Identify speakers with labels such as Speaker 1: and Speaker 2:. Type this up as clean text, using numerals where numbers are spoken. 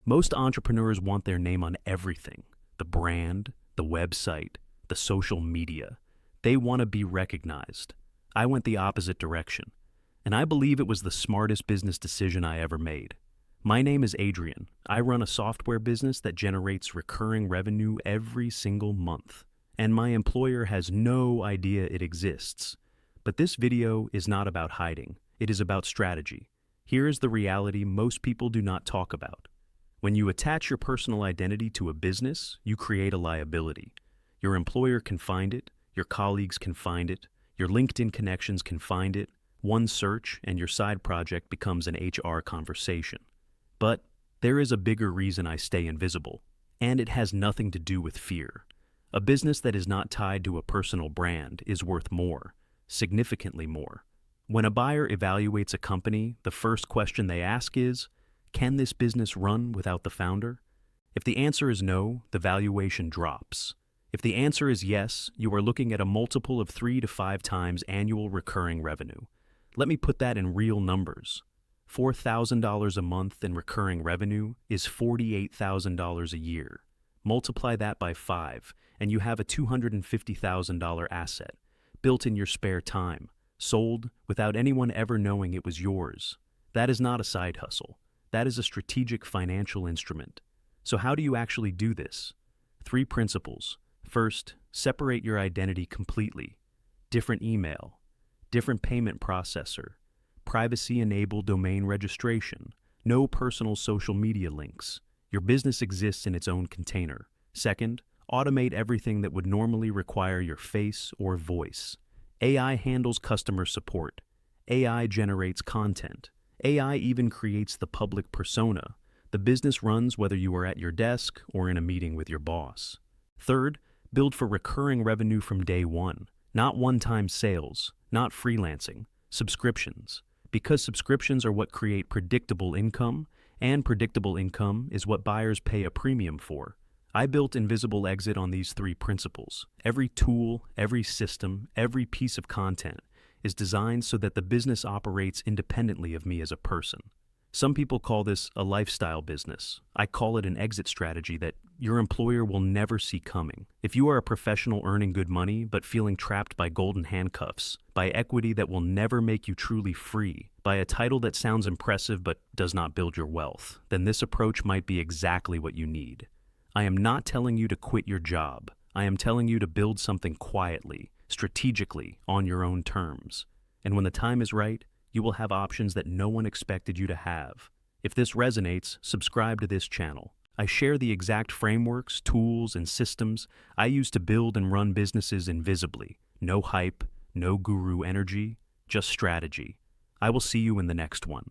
Speaker 1: Most entrepreneurs want their name on everything: the brand, the website, the social media. They want to be recognized. I went the opposite direction, and I believe it was the smartest business decision I ever made. My name is Adrian. I run a software business that generates recurring revenue every single month, and my employer has no idea it exists. But this video is not about hiding. It is about strategy. Here is the reality most people do not talk about. When you attach your personal identity to a business, you create a liability. Your employer can find it, your colleagues can find it, your LinkedIn connections can find it. One search and your side project becomes an HR conversation. But there is a bigger reason I stay invisible, and it has nothing to do with fear. A business that is not tied to a personal brand is worth more, significantly more. When a buyer evaluates a company, the first question they ask is, can this business run without the founder? If the answer is no, the valuation drops. If the answer is yes, you are looking at a multiple of 3 to 5 times annual recurring revenue. Let me put that in real numbers. $4,000 a month in recurring revenue is $48,000 a year. Multiply that by 5, and you have a $250,000 asset, built in your spare time, sold without anyone ever knowing it was yours. That is not a side hustle. That is a strategic financial instrument. So how do you actually do this? 3 principles. First, separate your identity completely. Different email, different payment processor, privacy-enabled domain registration, no personal social media links. Your business exists in its own container. Second, automate everything that would normally require your face or voice. AI handles customer support. AI generates content. AI even creates the public persona. The business runs whether you are at your desk or in a meeting with your boss. Third, build for recurring revenue from day one. Not one-time sales, not freelancing, subscriptions. Because subscriptions are what create predictable income, and predictable income is what buyers pay a premium for. I built Invisible Exit on these 3 principles. Every tool, every system, every piece of content is designed so that the business operates independently of me as a person. Some people call this a lifestyle business. I call it an exit strategy that your employer will never see coming. If you are a professional earning good money but feeling trapped by golden handcuffs, by equity that will never make you truly free, by a title that sounds impressive but does not build your wealth, then this approach might be exactly what you need. I am not telling you to quit your job. I am telling you to build something quietly, strategically, on your own terms. And when the time is right, you will have options that no one expected you to have. If this resonates, subscribe to this channel. I share the exact frameworks, tools, and systems I use to build and run businesses invisibly. No hype, no guru energy, just strategy. I will see you in the next one.